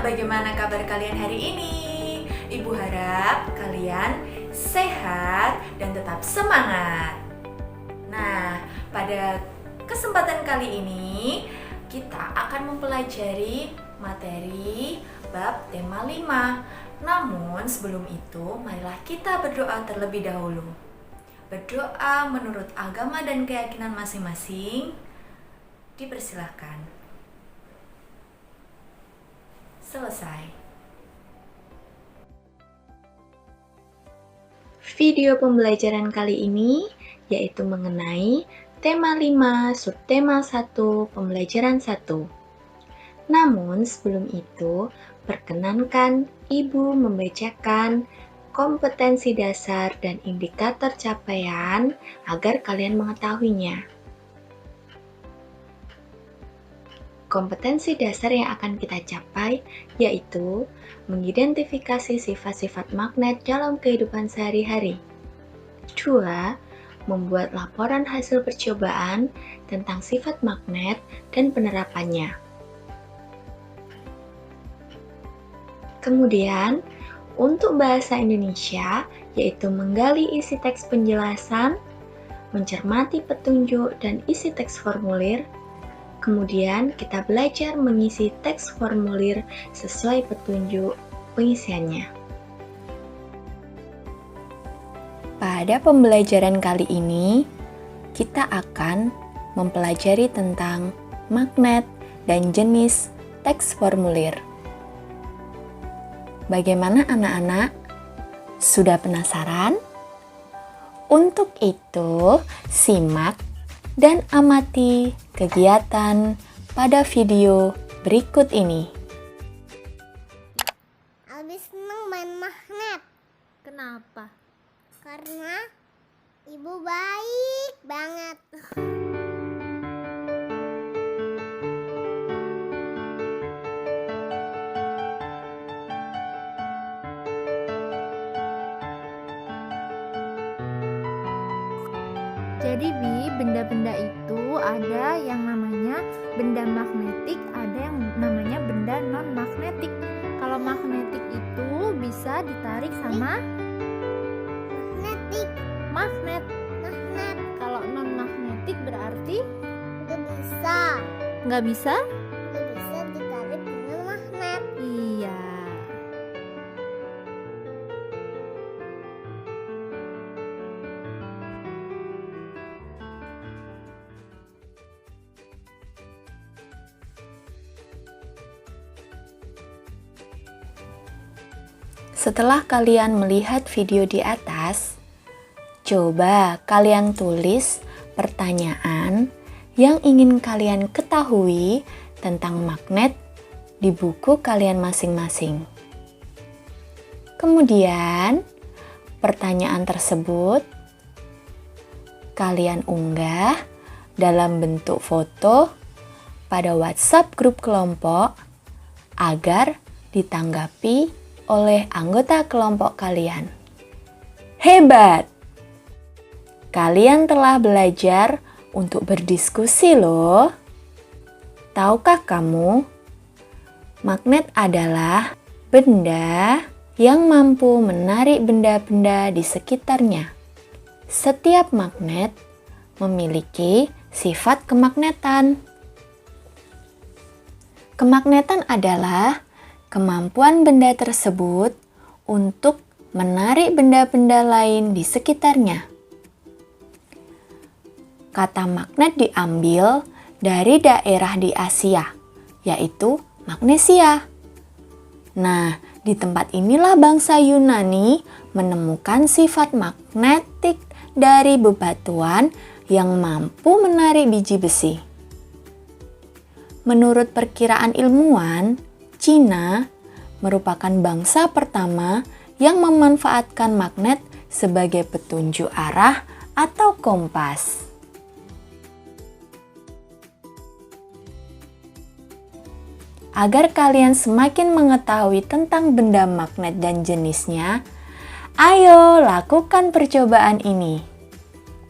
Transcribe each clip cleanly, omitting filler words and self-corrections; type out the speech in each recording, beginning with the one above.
bagaimana kabar kalian hari ini? Ibu harap kalian sehat dan tetap semangat. Nah, pada kesempatan kali ini kita akan mempelajari materi bab tema 5. Namun sebelum itu, marilah kita berdoa terlebih dahulu. Berdoa menurut agama dan keyakinan masing-masing. Dipersilahkan. Selesai. Video pembelajaran kali ini yaitu mengenai tema 5, subtema 1, pembelajaran 1. Namun sebelum itu, perkenankan Ibu membacakan kompetensi dasar dan indikator capaian agar kalian mengetahuinya. Kompetensi dasar yang akan kita capai yaitu mengidentifikasi sifat-sifat magnet dalam kehidupan sehari-hari. 2. Membuat laporan hasil percobaan tentang sifat magnet dan penerapannya. Kemudian, untuk bahasa Indonesia, yaitu menggali isi teks penjelasan, mencermati petunjuk dan isi teks formulir. Kemudian kita belajar mengisi teks formulir sesuai petunjuk pengisiannya. Pada pembelajaran kali ini, kita akan mempelajari tentang magnet dan jenis teks formulir. Bagaimana anak-anak? Sudah penasaran? Untuk itu, simak dan amati kegiatan pada video berikut ini. Abi seneng main magnet. Kenapa? Karena ibu baik banget. Jadi Bi, benda-benda itu ada yang namanya benda magnetik, ada yang namanya benda non-magnetik. Kalau magnetik itu bisa ditarik sama Magnetik, magnet. magnet. Kalau non-magnetik berarti Gak bisa. nggak bisa? Gak bisa ditarik dengan magnet. Iya. Setelah kalian melihat video di atas, coba kalian tulis pertanyaan yang ingin kalian ketahui tentang magnet di buku kalian masing-masing. Kemudian, pertanyaan tersebut kalian unggah dalam bentuk foto pada WhatsApp grup kelompok agar ditanggapi oleh anggota kelompok kalian. Hebat! Kalian telah belajar untuk berdiskusi loh. Tahukah kamu, magnet adalah benda yang mampu menarik benda-benda di sekitarnya. Setiap magnet memiliki sifat kemagnetan. Kemagnetan adalah kemampuan benda tersebut untuk menarik benda-benda lain di sekitarnya. Kata magnet diambil dari daerah di Asia, yaitu Magnesia. Nah, di tempat inilah bangsa Yunani menemukan sifat magnetik dari bebatuan yang mampu menarik biji besi. Menurut perkiraan ilmuwan, Cina merupakan bangsa pertama yang memanfaatkan magnet sebagai petunjuk arah atau kompas. Agar kalian semakin mengetahui tentang benda magnet dan jenisnya, ayo lakukan percobaan ini.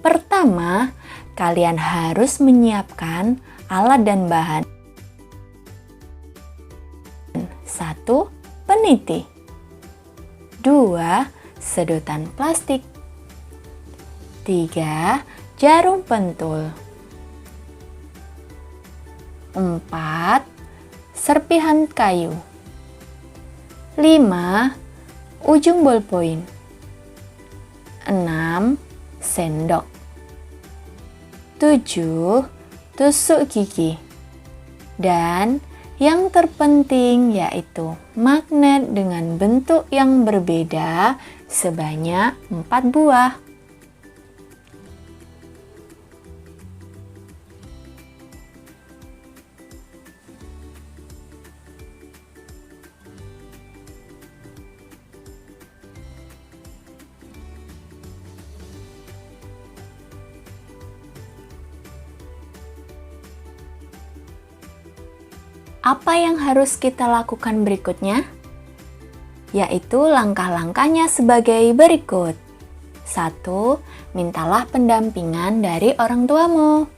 Pertama, kalian harus menyiapkan alat dan bahan. 1. Peniti. 2. Sedotan plastik. 3. Jarum pentul. 4. Serpihan kayu. 5. Ujung bolpoin. 6. Sendok. 7. Tusuk gigi. Dan yang terpenting yaitu magnet dengan bentuk yang berbeda sebanyak 4 buah. Apa yang harus kita lakukan berikutnya? Yaitu langkah-langkahnya sebagai berikut. 1. Mintalah pendampingan dari orang tuamu.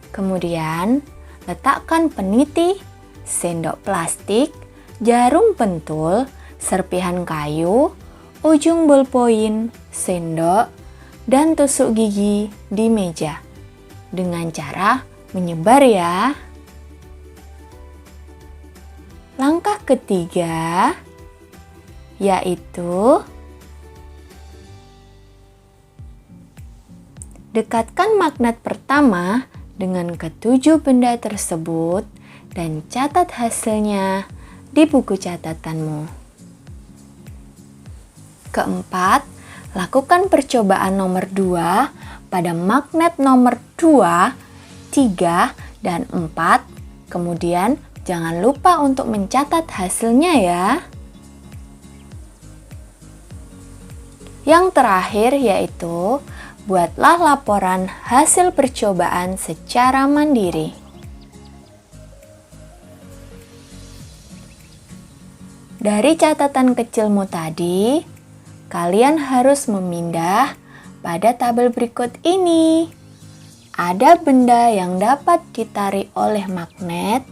Kemudian, letakkan peniti, sendok plastik, jarum pentul, serpihan kayu, ujung bolpoin, sendok, dan tusuk gigi di meja. Dengan cara menyebar ya. Langkah ketiga yaitu dekatkan magnet pertama dengan ketujuh benda tersebut dan catat hasilnya di buku catatanmu. Keempat, lakukan percobaan nomor 2 pada magnet nomor 2, 3, dan 4. Kemudian jangan lupa untuk mencatat hasilnya ya. Yang terakhir yaitu buatlah laporan hasil percobaan secara mandiri. Dari catatan kecilmu tadi, kalian harus memindah pada tabel berikut ini. Ada benda yang dapat ditarik oleh magnet,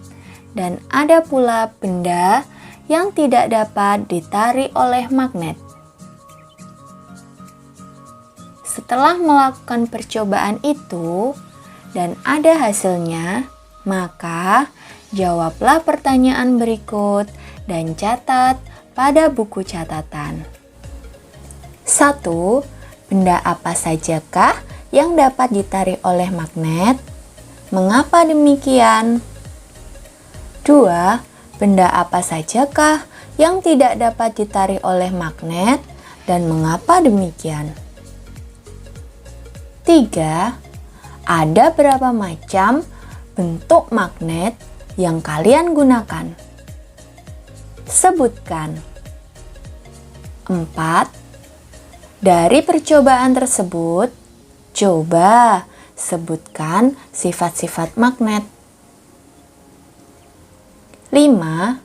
dan ada pula benda yang tidak dapat ditarik oleh magnet. Setelah melakukan percobaan itu dan ada hasilnya, maka jawablah pertanyaan berikut dan catat pada buku catatan. 1. Benda apa sajakah yang dapat ditarik oleh magnet? Mengapa demikian? 2. Benda apa sajakah yang tidak dapat ditarik oleh magnet dan mengapa demikian? 3. Ada berapa macam bentuk magnet yang kalian gunakan? Sebutkan. 4. Dari percobaan tersebut, coba sebutkan sifat-sifat magnet. 5.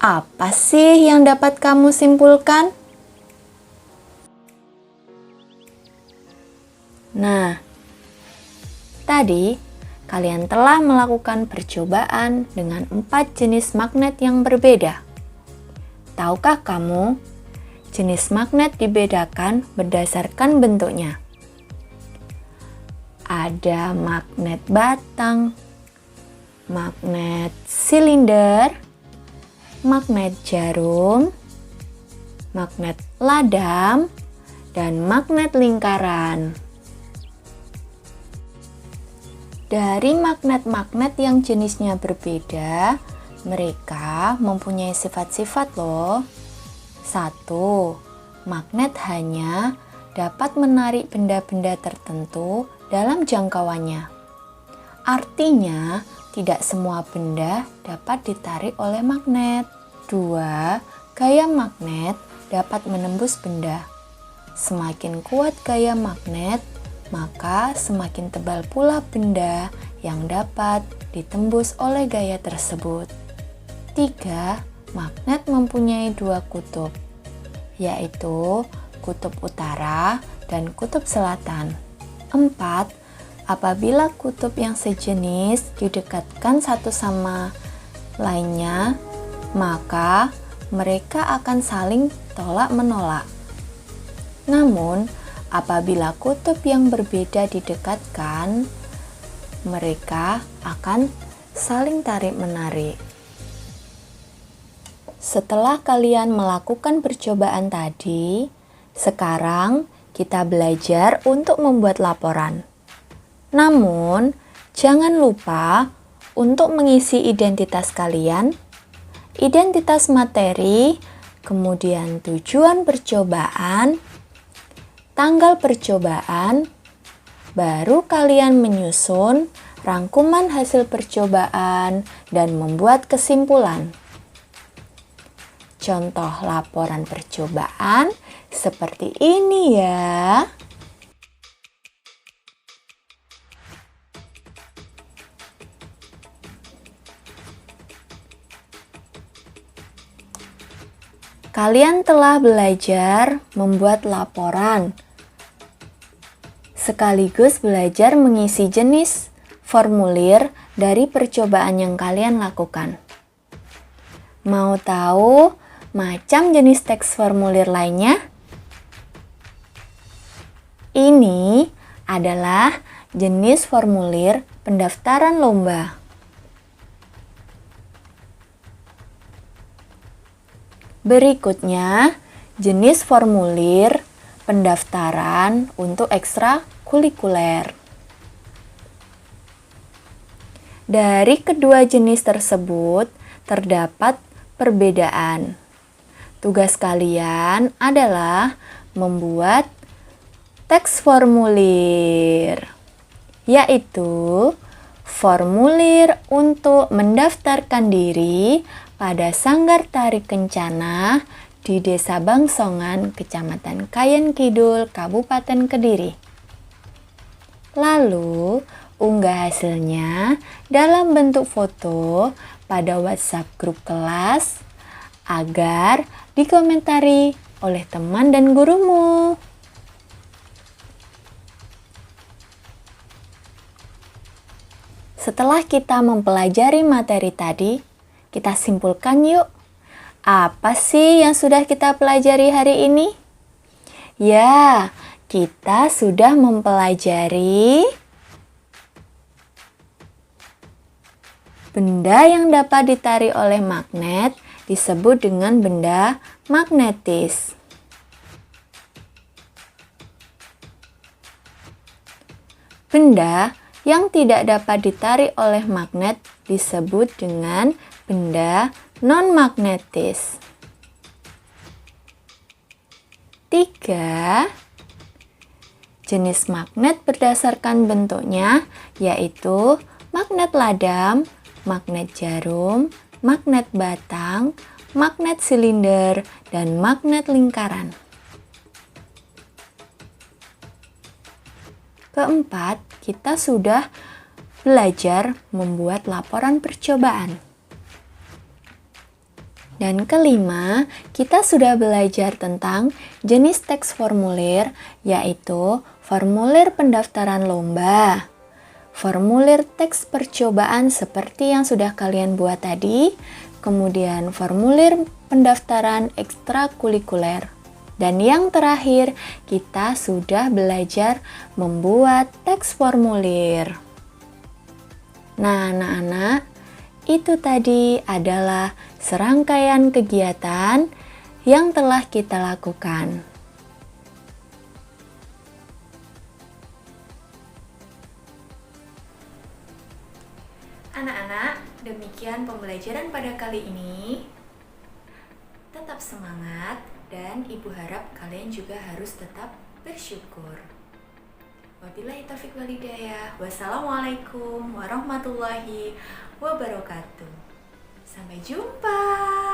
Apa sih yang dapat kamu simpulkan? Nah, tadi kalian telah melakukan percobaan dengan 4 jenis magnet yang berbeda. Tahukah kamu, jenis magnet dibedakan berdasarkan bentuknya. Ada magnet batang, magnet silinder, magnet jarum, magnet ladam, dan magnet lingkaran. Dari magnet-magnet yang jenisnya berbeda, mereka mempunyai sifat-sifat loh. 1. Magnet hanya dapat menarik benda-benda tertentu dalam jangkauannya. Artinya, tidak semua benda dapat ditarik oleh magnet. 2. Gaya magnet dapat menembus benda. Semakin kuat gaya magnet, maka semakin tebal pula benda yang dapat ditembus oleh gaya tersebut. 3. Magnet mempunyai 2 kutub, yaitu kutub utara dan kutub selatan. 4. Apabila kutub yang sejenis didekatkan satu sama lainnya, maka mereka akan saling tolak-menolak. Namun, apabila kutub yang berbeda didekatkan, mereka akan saling tarik-menarik. Setelah kalian melakukan percobaan tadi, sekarang kita belajar untuk membuat laporan. Namun, jangan lupa untuk mengisi identitas kalian, identitas materi, kemudian tujuan percobaan, tanggal percobaan, baru kalian menyusun rangkuman hasil percobaan dan membuat kesimpulan. Contoh laporan percobaan seperti ini ya. Kalian telah belajar membuat laporan, sekaligus belajar mengisi jenis formulir dari percobaan yang kalian lakukan. Mau tahu macam jenis teks formulir lainnya? Ini adalah jenis formulir pendaftaran lomba. Berikutnya, jenis formulir pendaftaran untuk ekstrakurikuler. Dari kedua jenis tersebut, terdapat perbedaan. Tugas kalian adalah membuat teks formulir, yaitu formulir untuk mendaftarkan diri pada Sanggar Tari Kencana di Desa Bangsongan, Kecamatan Kayen Kidul, Kabupaten Kediri. Lalu, unggah hasilnya dalam bentuk foto pada WhatsApp grup kelas agar dikomentari oleh teman dan gurumu. Setelah kita mempelajari materi tadi, kita simpulkan yuk. Apa sih yang sudah kita pelajari hari ini? Ya, kita sudah mempelajari benda yang dapat ditarik oleh magnet disebut dengan benda magnetis. Benda yang tidak dapat ditarik oleh magnet disebut dengan benda non-magnetis. 3. Jenis magnet berdasarkan bentuknya yaitu magnet ladam, magnet jarum, magnet batang, magnet silinder, dan magnet lingkaran. 4. Kita sudah belajar membuat laporan percobaan. Dan 5, kita sudah belajar tentang jenis teks formulir, yaitu formulir pendaftaran lomba, formulir teks percobaan seperti yang sudah kalian buat tadi, kemudian formulir pendaftaran ekstrakurikuler. Dan yang terakhir, kita sudah belajar membuat teks formulir. Nah, anak-anak, itu tadi adalah serangkaian kegiatan yang telah kita lakukan. Anak-anak, demikian pembelajaran pada kali ini. Tetap semangat dan Ibu harap kalian juga harus tetap bersyukur. Wabillahi taufiq wal hidayah. Wassalamualaikum warahmatullahi wabarakatuh. Sampai jumpa.